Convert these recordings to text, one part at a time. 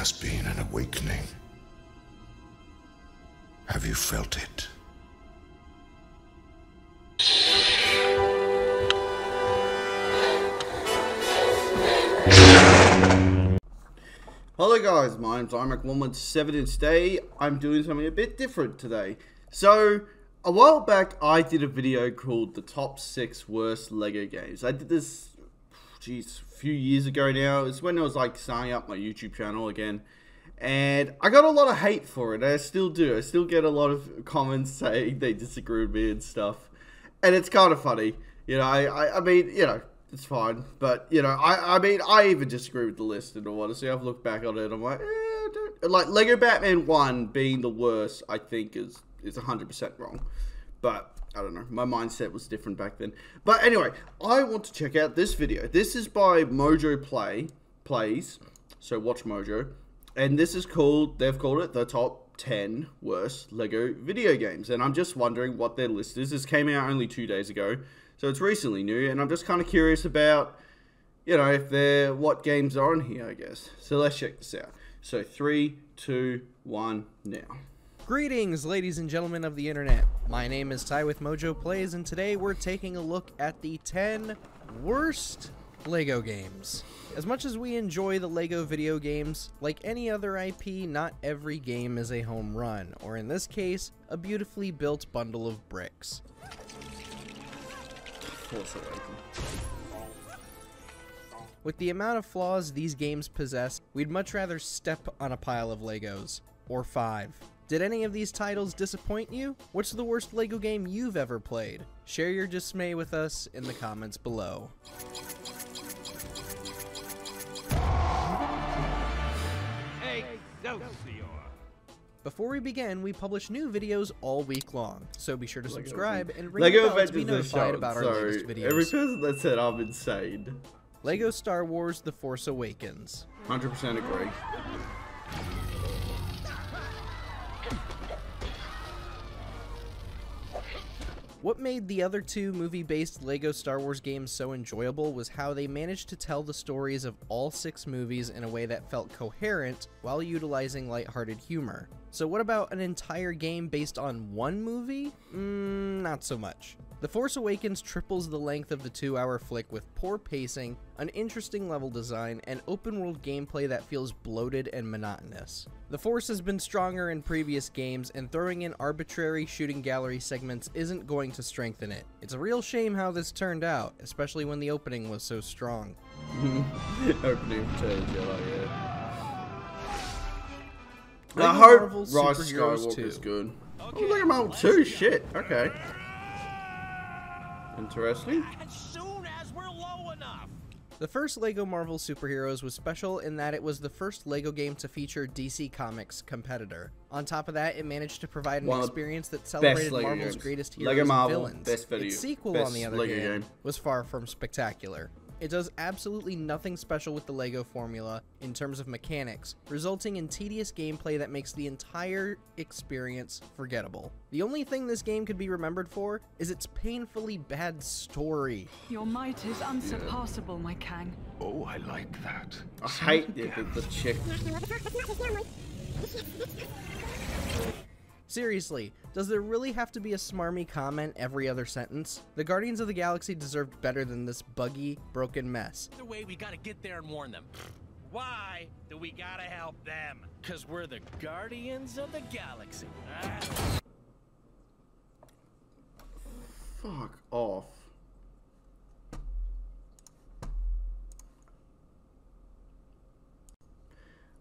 has been an awakening. Have you felt it? Hello guys, my name's IMAC117 and today I'm doing something a bit different today. So, a while back I did a video called the top 6 worst LEGO games. I did this, a few years ago now. It's when I was like starting up my YouTube channel again. And I got a lot of hate for it, and I still do. I still get a lot of comments saying they disagree with me and stuff. And it's kind of funny. You know, I mean, you know, it's fine. But, you know, I mean, I even disagree with the list, and all honesty. I've looked back on it, and I'm like, I don't... Like, Lego Batman 1 being the worst, I think, is 100% wrong. But, I don't know. My mindset was different back then. But anyway, I want to check out this video. This is by Mojo Plays. So, watch Mojo. And this is called, they've called it the top 10 worst LEGO video games. And I'm just wondering what their list is. This came out only 2 days ago. So it's recently new. And I'm just kind of curious about, you know, if what games are on here, I guess. So let's check this out. So 3, 2, 1, now. Greetings, ladies and gentlemen of the internet. My name is Ty with Mojo Plays, and today we're taking a look at the 10 worst LEGO games. As much as we enjoy the LEGO video games, like any other IP, not every game is a home run, or in this case, a beautifully built bundle of bricks. With the amount of flaws these games possess, we'd much rather step on a pile of Legos. Or 5. Did any of these titles disappoint you? What's the worst LEGO game you've ever played? Share your dismay with us in the comments below. Before we begin, we publish new videos all week long, so be sure to subscribe and ring the bell to be notified about our latest videos. Every person that said I'm insane. LEGO Star Wars The Force Awakens. 100% agree. What made the other two movie-based LEGO Star Wars games so enjoyable was how they managed to tell the stories of all 6 movies in a way that felt coherent while utilizing lighthearted humor. So what about an entire game based on one movie? Not so much. The Force Awakens triples the length of the 2-hour flick with poor pacing, an interesting level design, and open-world gameplay that feels bloated and monotonous. The Force has been stronger in previous games, and throwing in arbitrary shooting gallery segments isn't going to strengthen it. It's a real shame how this turned out, especially when the opening was so strong. Opening Return of the Jedi, yeah. Lego I hope Marvel Rise Superheroes Skywalker 2. is good. Oh, Lego Marvel 2, shit, okay. Interesting. As soon as we're low enough. The first LEGO Marvel Superheroes was special in that it was the first LEGO game to feature DC Comics competitor. On top of that, it managed to provide an experience that celebrated Marvel's greatest heroes and villains. Its sequel, on the other hand, was far from spectacular. It does absolutely nothing special with the LEGO formula in terms of mechanics, resulting in tedious gameplay that makes the entire experience forgettable. The only thing this game could be remembered for is its painfully bad story. Your might is unsurpassable, my Kang. Oh, I like that. I hate the chick. Seriously, does there really have to be a smarmy comment every other sentence? The Guardians of the Galaxy deserved better than this buggy, broken mess. Either way, we gotta get there and warn them. Why do we gotta help them? Cause we're the Guardians of the Galaxy. Fuck off.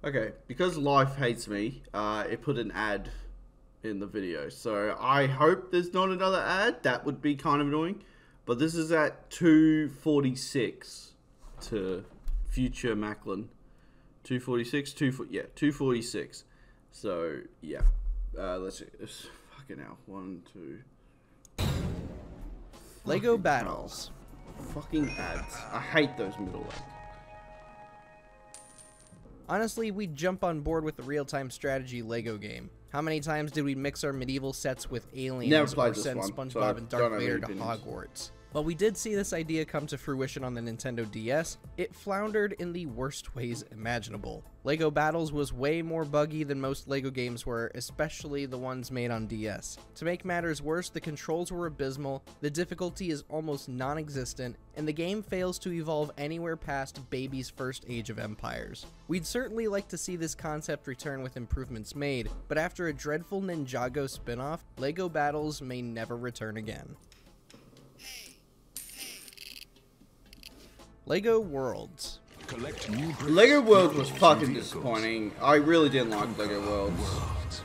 Okay, because life hates me, it put an ad in the video. So I hope there's not another ad. That would be kind of annoying. But this is at 2:46 to future Macklin. 2:46, 2:46. So yeah, let's see. This fucking hell. 1, 2. LEGO Battles. Fucking ads. I hate those middle ads. Honestly, we'd jump on board with the real-time strategy LEGO game. How many times did we mix our medieval sets with aliens or send SpongeBob and Darth Vader to Hogwarts? While we did see this idea come to fruition on the Nintendo DS, it floundered in the worst ways imaginable. LEGO Battles was way more buggy than most LEGO games were, especially the ones made on DS. To make matters worse, the controls were abysmal, the difficulty is almost non-existent, and the game fails to evolve anywhere past baby's first Age of Empires. We'd certainly like to see this concept return with improvements made, but after a dreadful Ninjago spin-off, LEGO Battles may never return again. LEGO Worlds. LEGO Worlds was fucking disappointing. I really didn't like LEGO Worlds.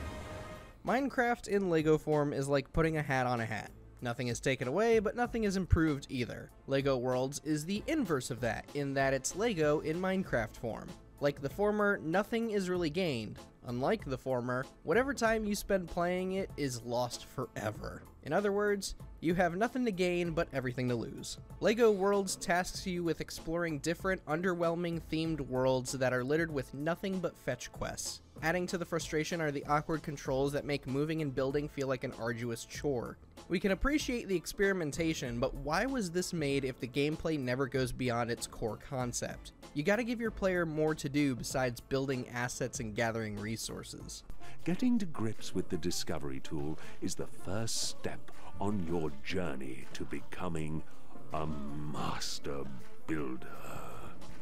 Minecraft in LEGO form is like putting a hat on a hat. Nothing is taken away, but nothing is improved either. LEGO Worlds is the inverse of that, in that it's LEGO in Minecraft form. Like the former, nothing is really gained. Unlike the former, whatever time you spend playing it is lost forever. In other words, you have nothing to gain but everything to lose. LEGO Worlds tasks you with exploring different, underwhelming themed worlds that are littered with nothing but fetch quests. Adding to the frustration are the awkward controls that make moving and building feel like an arduous chore. We can appreciate the experimentation, but why was this made if the gameplay never goes beyond its core concept? You gotta give your player more to do besides building assets and gathering resources. Getting to grips with the Discovery tool is the first step on your journey to becoming a master builder.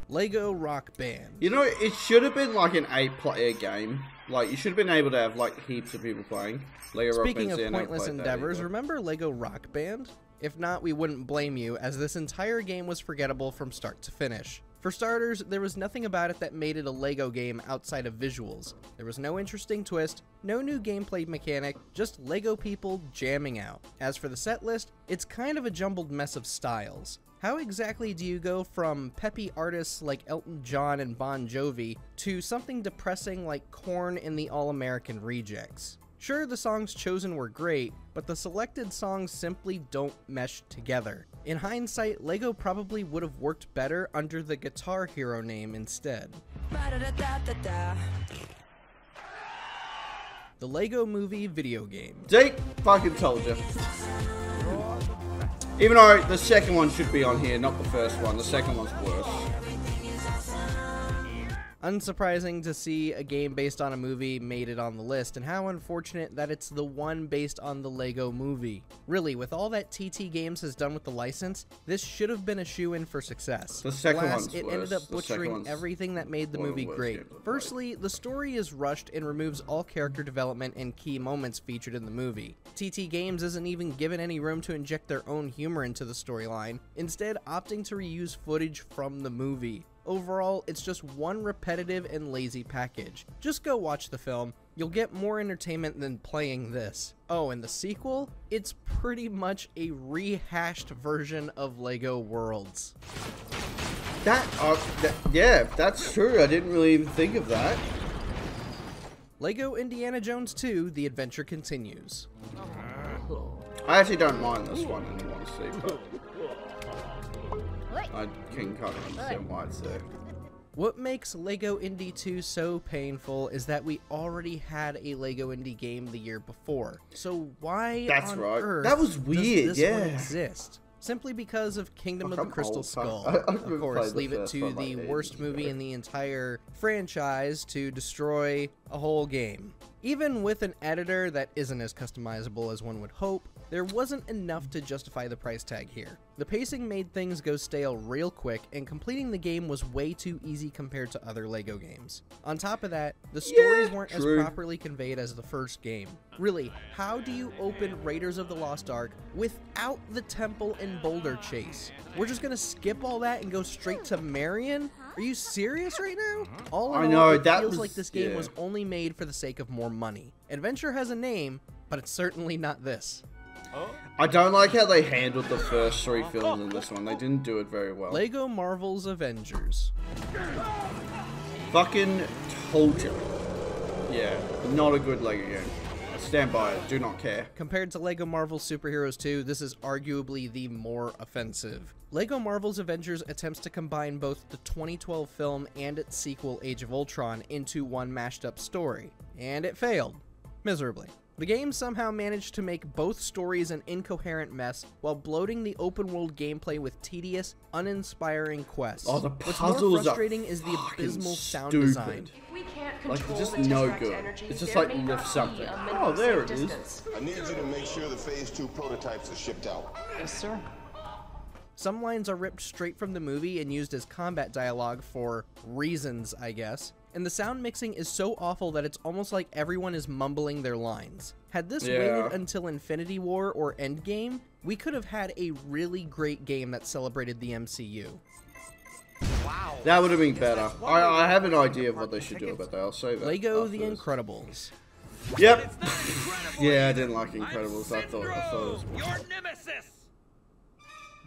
LEGO Rock Band. You know, it should have been like an 8-player game. Like, you should have been able to have like heaps of people playing. LEGO Rock Speaking Band's of pointless endeavors, remember LEGO Rock Band? If not, we wouldn't blame you, as this entire game was forgettable from start to finish. For starters, there was nothing about it that made it a LEGO game outside of visuals. There was no interesting twist, no new gameplay mechanic, just LEGO people jamming out. As for the set list, it's kind of a jumbled mess of styles. How exactly do you go from peppy artists like Elton John and Bon Jovi to something depressing like Korn and the All-American Rejects? Sure, the songs chosen were great, but the selected songs simply don't mesh together. In hindsight, LEGO probably would have worked better under the Guitar Hero name instead. The LEGO Movie video game. See? Fucking told you. Even though the second one should be on here, not the first one. The second one's worse. Unsurprising to see a game based on a movie made it on the list, and how unfortunate that it's the one based on the LEGO Movie. Really, with all that TT Games has done with the license, this should have been a shoo-in for success. The second Alas, one's it worse. ended up The second butchering one's everything that made the one of the movie worst great. games I've played. Firstly, the story is rushed and removes all character development and key moments featured in the movie. TT Games isn't even given any room to inject their own humor into the storyline, instead opting to reuse footage from the movie. Overall, it's just one repetitive and lazy package. Just go watch the film, you'll get more entertainment than playing this. Oh, and the sequel? It's pretty much a rehashed version of LEGO Worlds. Yeah, that's true. I didn't really even think of that. LEGO Indiana Jones 2: The Adventure Continues. I actually don't mind this one anymore, but I can kind of understand why it's there. What makes LEGO Indy 2 so painful is that we already had a LEGO Indy game the year before. So why That's on right. earth That was does weird, this yeah. one exist? Simply because of Kingdom of the I'm Crystal old, Skull. I've Of played course, the leave it first to one, like, the ages worst movie ago. in the entire franchise to destroy a whole game. Even with an editor that isn't as customizable as one would hope, there wasn't enough to justify the price tag here. The pacing made things go stale real quick, and completing the game was way too easy compared to other LEGO games. On top of that, the stories weren't true. as properly conveyed as the first game. Really, how do you open Raiders of the Lost Ark without the temple and boulder chase? We're just gonna skip all that and go straight to Marion? Are you serious right now? All in I all, know, it that feels was- like this game yeah. was only made for the sake of more money. Adventure has a name, but it's certainly not this. I don't like how they handled the first 3 films in this one. They didn't do it very well. LEGO Marvel's Avengers. Fucking told you. Yeah, not a good LEGO game. I stand by it. Do not care. Compared to LEGO Marvel's Superheroes 2, this is arguably the more offensive. LEGO Marvel's Avengers attempts to combine both the 2012 film and its sequel Age of Ultron into one mashed up story, and it failed. Miserably. The game somehow managed to make both stories an incoherent mess while bloating the open-world gameplay with tedious, uninspiring quests. Oh, the What's more puzzles are frustrating is the fucking abysmal sound stupid. design. If we can't Like, control it's just the no Tesseract good. energy, It's just there like may lift not something. be a Oh, minimum there safe it is. distance. I need you to make sure the Phase 2 prototypes are shipped out. Yes, sir. Some lines are ripped straight from the movie and used as combat dialogue for reasons, I guess. And the sound mixing is so awful that it's almost like everyone is mumbling their lines. Had this waited until Infinity War or Endgame, we could have had a really great game that celebrated the MCU. Wow. That would have been better. I have an idea of what they should do about that. I'll say that. Lego after The this. Incredibles. Yep. Yeah, I didn't like Incredibles. I thought it was. Your nemesis.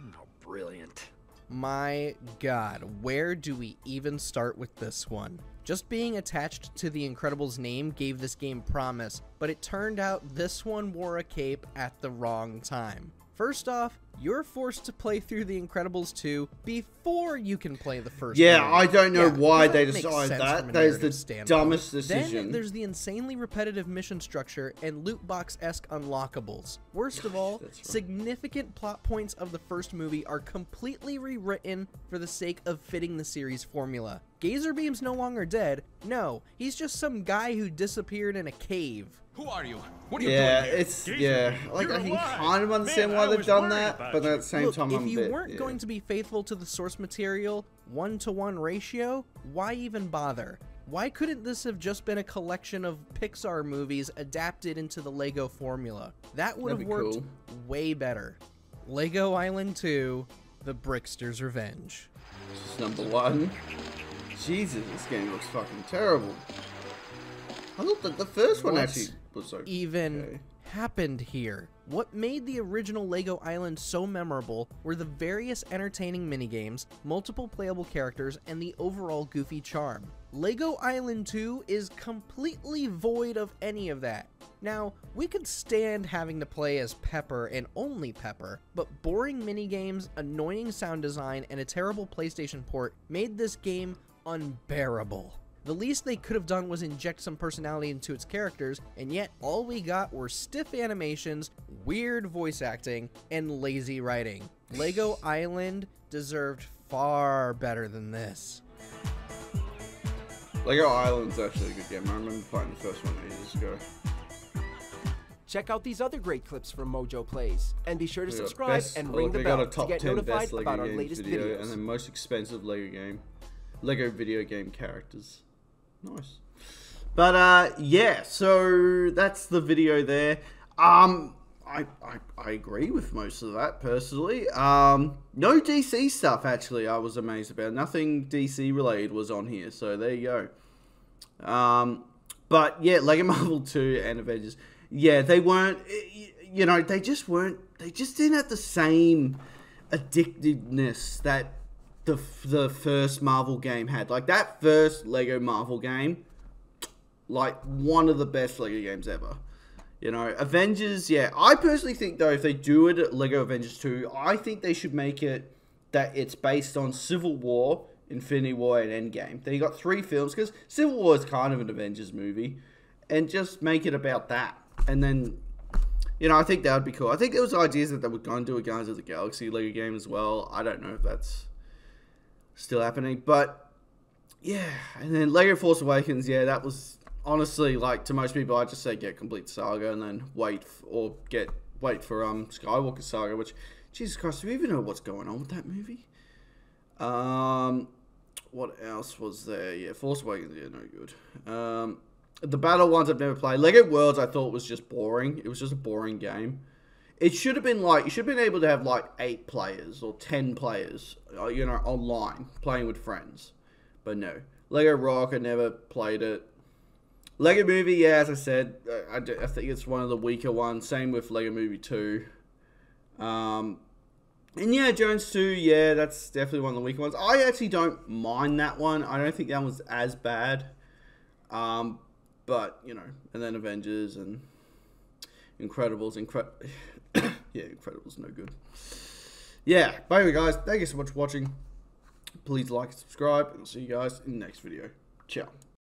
Oh, brilliant. My god, where do we even start with this one? Just being attached to the Incredibles name gave this game promise, but it turned out this one wore a cape at the wrong time. First off, you're forced to play through The Incredibles 2 before you can play the first Yeah, movie. I don't know why doesn't they make decided sense that. from a That is narrative the standpoint. dumbest decision. Then there's the insanely repetitive mission structure and loot box-esque unlockables. Worst of all, That's right. significant plot points of the first movie are completely rewritten for the sake of fitting the series formula. Gazerbeam's no longer dead. No, he's just some guy who disappeared in a cave. Who are you? What are you Yeah, doing here? it's like I can kind of understand why they've done that, but at the same Look, time, if I'm a you bit, weren't going to be faithful to the source material, 1-to-1 ratio, why even bother? Why couldn't this have just been a collection of Pixar movies adapted into the Lego formula? That would have That'd be worked cool. way better. Lego Island 2, The Brickster's Revenge. This is number 1. Jesus, this game looks fucking terrible. I thought that the first one What actually was okay. even happened here? What made the original Lego Island so memorable were the various entertaining minigames, multiple playable characters, and the overall goofy charm. Lego Island 2 is completely void of any of that. Now, we could stand having to play as Pepper and only Pepper, but boring minigames, annoying sound design, and a terrible PlayStation port made this game unbearable. The least they could have done was inject some personality into its characters, and yet all we got were stiff animations, weird voice acting, and lazy writing. Lego Island deserved far better than this. Lego Island's actually a good game. I remember playing the first one ages ago. Check out these other great clips from Mojo Plays, and be sure to We got subscribe best- and oh, ring the they got bell a top to get 10 notified best Lego about our games latest video, videos. and then most expensive Lego game. Lego video game characters. Nice. But yeah, so that's the video there. I agree with most of that personally. No DC stuff actually. I was amazed about. Nothing DC related was on here, so there you go. But yeah, Lego Marvel 2 and Avengers. Yeah, they weren't. You know, they just weren't. They just didn't have the same addictiveness that the first Marvel game had. Like that first Lego Marvel game, like one of the best Lego games ever. You know, Avengers, yeah. I personally think, though, if they do it at Lego Avengers 2, I think they should make it that it's based on Civil War, Infinity War, and Endgame. Then you got 3 films, because Civil War is kind of an Avengers movie, and just make it about that. And then, you know, I think that would be cool. I think there was ideas that they were going to do a Guardians of the Galaxy Lego game as well. I don't know if that's still happening, but yeah. And then Lego Force Awakens, yeah, that was... Honestly, like, to most people, I'd just say get Complete Saga and then wait for Skywalker Saga, which, Jesus Christ, do we even know what's going on with that movie? What else was there? Yeah, Force Awakens, yeah, no good. The battle ones I've never played. Lego Worlds I thought was just boring. It was just a boring game. It should have been like, you should have been able to have like 8 players or 10 players, you know, online, playing with friends. But no. Lego Rock, I never played it. Lego Movie, yeah, as I said, I think it's one of the weaker ones. Same with Lego Movie 2. And yeah, Jones 2, yeah, that's definitely one of the weaker ones. I actually don't mind that one. I don't think that one's as bad. But, you know, and then Avengers and Incredibles. Yeah, Incredibles, no good. Yeah, but anyway, guys, thank you so much for watching. Please like and subscribe, and I'll see you guys in the next video. Ciao.